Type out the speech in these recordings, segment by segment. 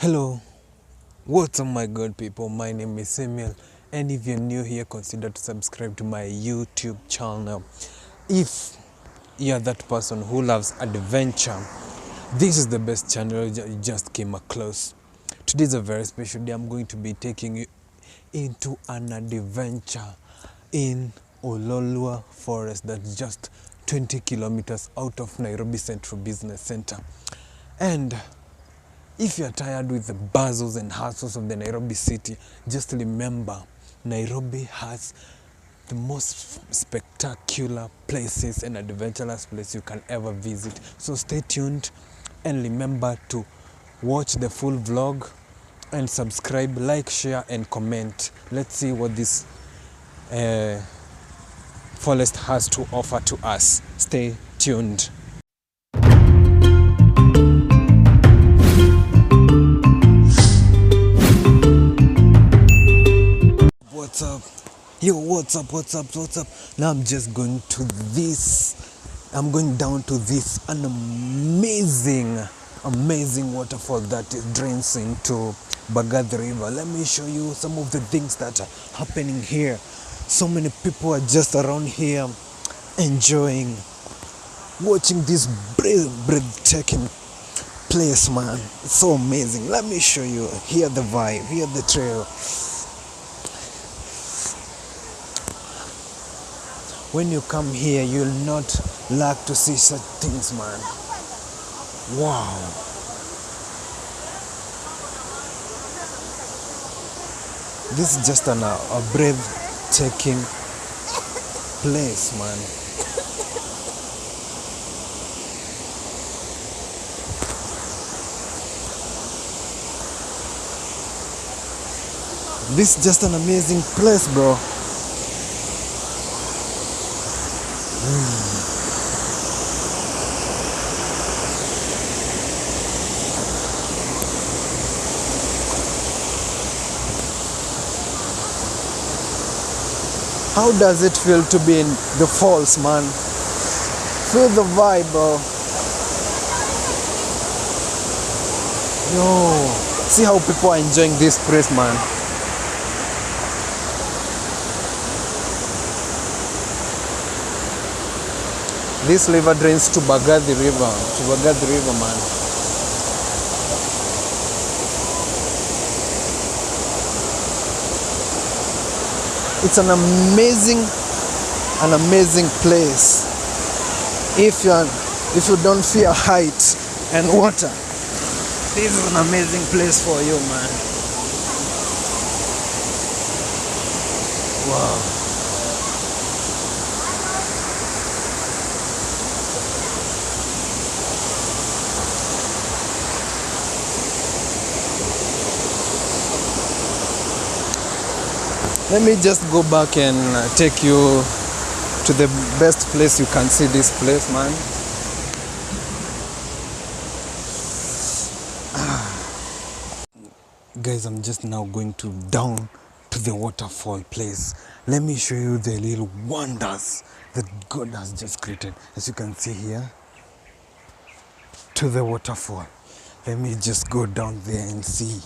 Hello, what's up my good people? My name is Samuel, and if you're new here, consider to subscribe to my YouTube channel. If you're that person who loves adventure, this is the best channel you just came across. Today is a very special day. I'm going to be taking you into an adventure in Oloolua forest that's just 20 kilometers out of Nairobi Central Business Center. And if you're tired with the bustles and hustles of the Nairobi city, just remember, Nairobi has the most spectacular places and adventurous places you can ever visit. So stay tuned and remember to watch the full vlog and subscribe, like, share and comment. Let's see what this forest has to offer to us. Stay tuned. What's up? Yo, what's up? Now I'm just going to I'm going down to an amazing waterfall that drains into Bagoni River. Let me show you some of the things that are happening here. So many people are just around here enjoying, watching this breathtaking place, man. It's so amazing. Let me show you. Hear the vibe, hear the trail. When you come here, you'll not lack to see such things, man. Wow. This is just a breathtaking place, man. This is just an amazing place, bro. How does it feel to be in the falls, man? Feel the vibe, bro. Yo, see how people are enjoying this place, man. This river drains to Bagoni River, man. It's an amazing place. If you don't fear height and water, this is an amazing place for you, man. Wow. Let me just go back and take you to the best place you can see this place, man. Guys, I'm just now going down to the waterfall place. Let me show you the little wonders that God has just created. As you can see here, to the waterfall. Let me just go down there and see.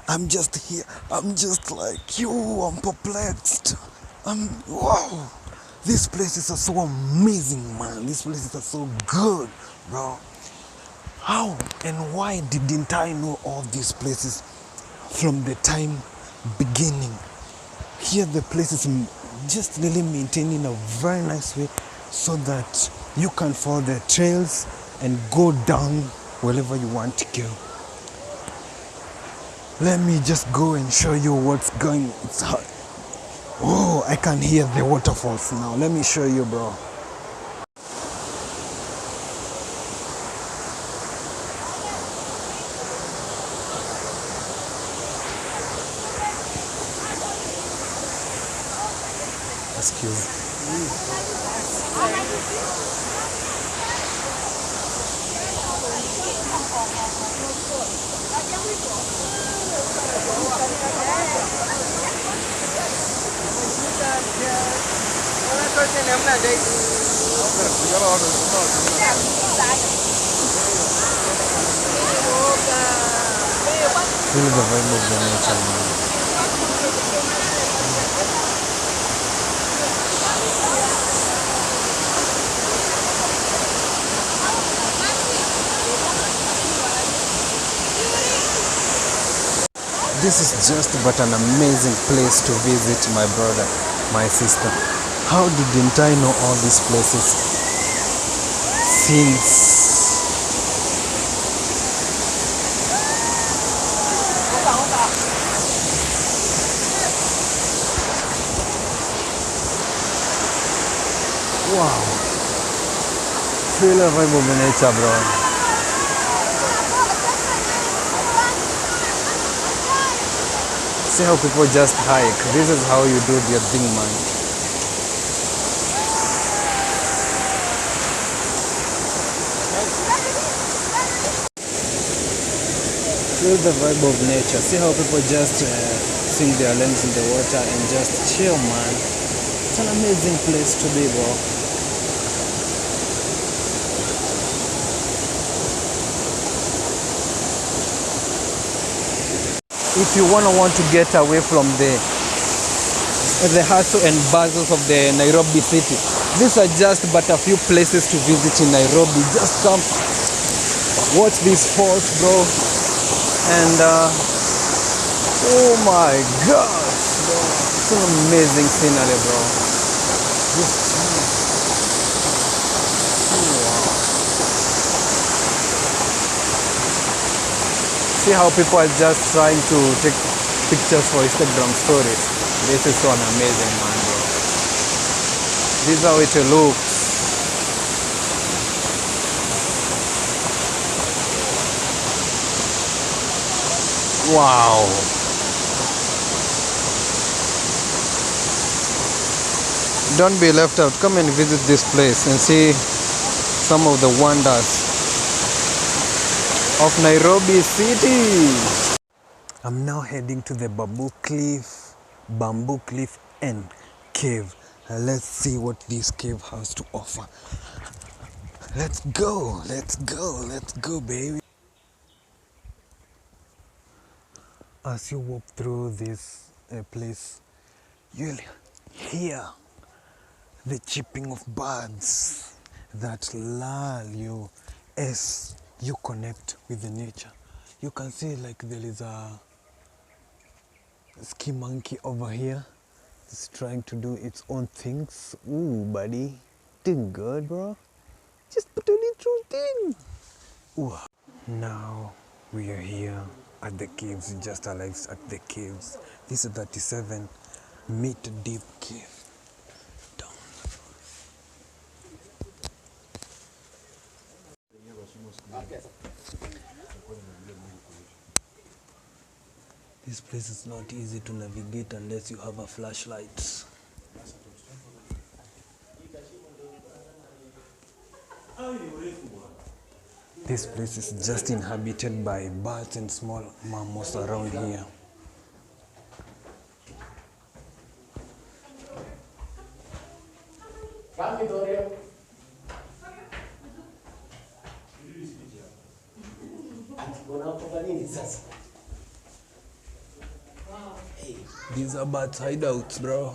I'm just here. I'm just like, yo, I'm perplexed. Wow. These places are so amazing, man. These places are so good, bro. How and why didn't I know all these places from the time beginning? Here the place is just really maintained in a very nice way so that you can follow the trails and go down wherever you want to go. Let me just go and show you what's going on. Oh, I can hear the waterfalls now. Let me show you, bro. Excuse Feel the vibe of the nature, man. This is just but an amazing place to visit, my brother, my sister. How didn't I know all these places since? Wow. Feel the vibe of the nature, bro. See how people just hike. This is how you do your thing, man. Feel the vibe of nature. See how people just sink their legs in the water and just chill, man. It's an amazing place to be, bro. If you want to get away from the hustle and bustles of the Nairobi city, these are just but a few places to visit in Nairobi. Just come watch these falls, bro, and oh my gosh, bro, it's an amazing scenery, bro. See how people are just trying to take pictures for Instagram stories. This is so amazing, man, bro. This is how it looks. Wow. Don't be left out. Come and visit this place and see some of the wonders of Nairobi city. I'm now heading to the bamboo cliff and cave. Let's see what this cave has to offer. Let's go, baby. As you walk through this place, you'll hear the chirping of birds that lull you as you connect with the nature. You can see like there is a ski monkey over here. It's trying to do its own things. Ooh, buddy, doing good, bro. Just put a little thing. Ooh. Now we are here at the caves, just arrived at the caves. This is 37-meter deep cave. This place is not easy to navigate unless you have a flashlight. This place is just inhabited by birds and small mammals around here. These are birds hideouts, bro.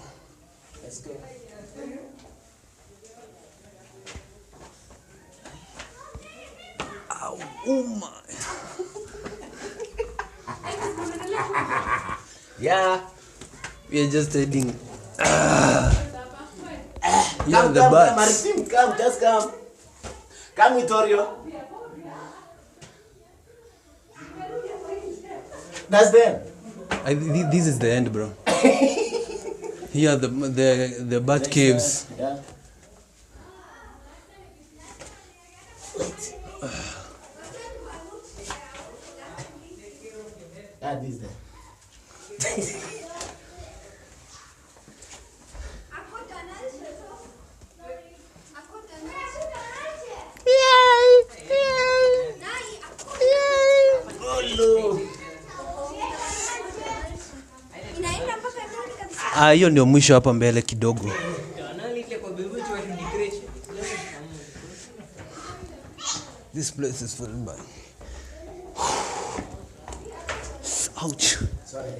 Let's go. Ow, oh my. Yeah, we are just heading. Yeah, the birds. Come, just come. Come, Vittorio. That's them. This is the end, bro. Here, the bird caves. Yeah. This is there. Hiyo ndio mwisho hapa mbele kidogo. This place is filled by Ouch. Sorry.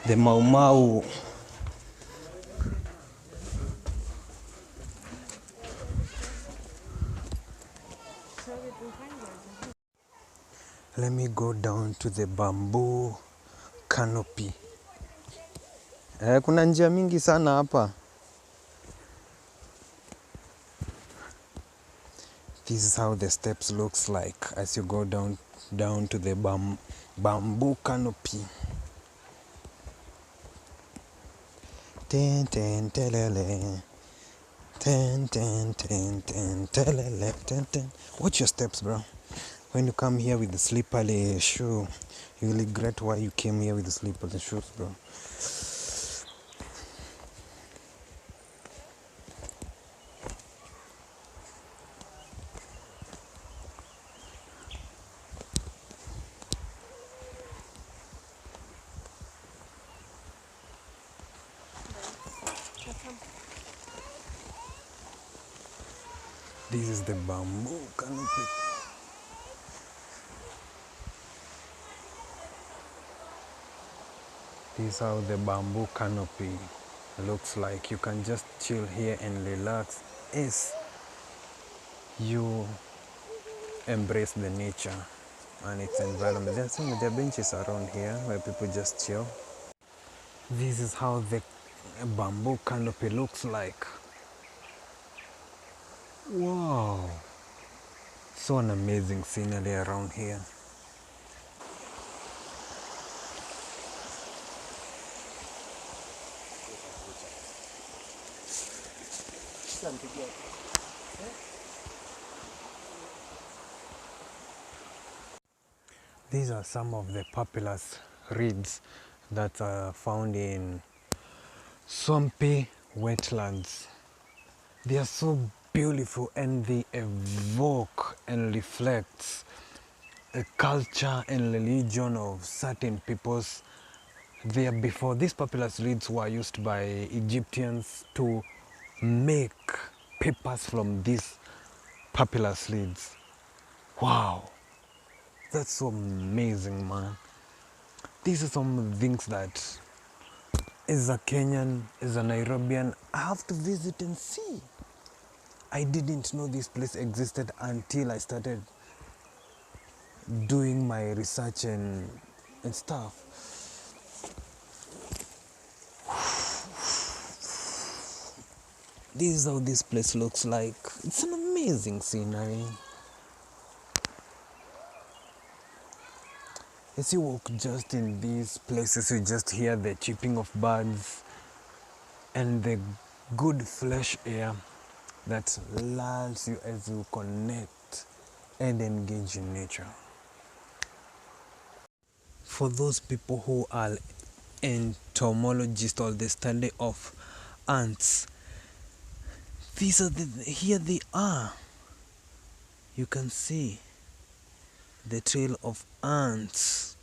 The Mau Mau. Let me go down to the bamboo canopy. Kuna njia mingi sana hapa. This is how the steps looks like as you go down to the bamboo canopy. Ten ten telele. Ten ten ten ten telele. Ten ten. Watch your steps, bro. When you come here with the slippery shoe, you will regret why you came here with the slippery shoes, bro. This is the bamboo canopy. This is how the bamboo canopy looks like. You can just chill here and relax as you embrace the nature and its environment. There are benches around here where people just chill. This is how the bamboo canopy looks like. Wow, so an amazing scenery around here. These are some of the papyrus reeds that are found in swampy wetlands. They are so beautiful and they evoke and reflect a culture and religion of certain peoples there before. These papyrus reeds were used by Egyptians to make papers from these papyrus reeds. Wow, that's so amazing, man. These are some things that as a Kenyan, as a Nairobian, I have to visit and see. I didn't know this place existed until I started doing my research and stuff. This is how this place looks like. It's an amazing scenery. As you walk just in these places, you just hear the chirping of birds and the good fresh air that lulls you as you connect and engage in nature. For those people who are entomologists or the study of ants, these are here they are. You can see the trail of ants.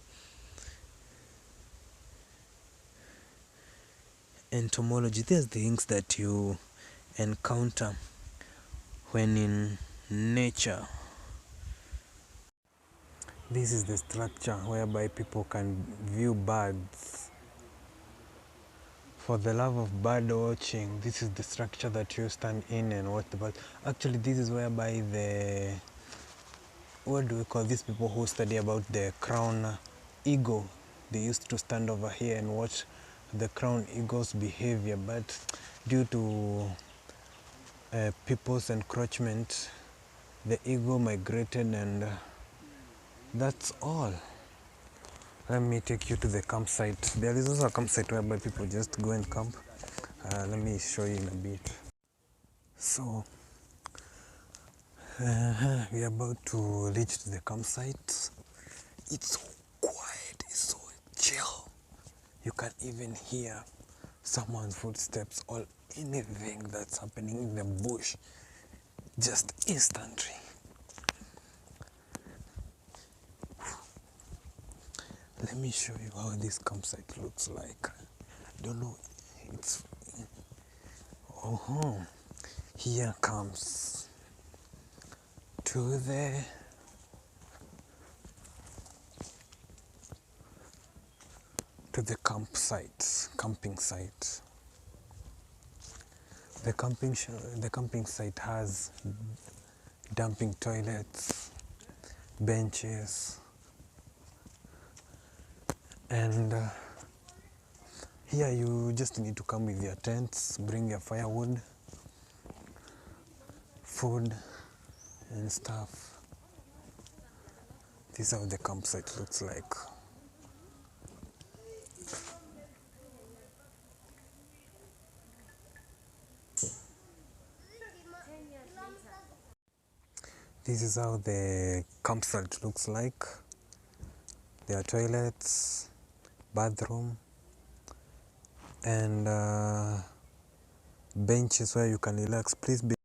Entomology, there's the things that you encounter when in nature. This is the structure whereby people can view birds. For the love of bird watching, this is the structure that you stand in and watch the birds. Actually, this is whereby what do we call these people who study about the crown eagle? They used to stand over here and watch the crown eagle's behavior, but due to people's encroachment, the eagle migrated, and that's all. Let me take you to the campsite. There is also a campsite whereby people just go and camp. Let me show you in a bit. So we are about to reach the campsite. It's so quiet, it's so chill. You can even hear someone's footsteps or anything that's happening in the bush just instantly. Let me show you how this campsite looks like. I don't know, it's here comes to the to the camping site. The camping site has dumping toilets, benches, and here you just need to come with your tents, bring your firewood, food and stuff. This is how the campsite looks like. This is how the campsite looks like. There are toilets, bathroom, and benches where you can relax. Please be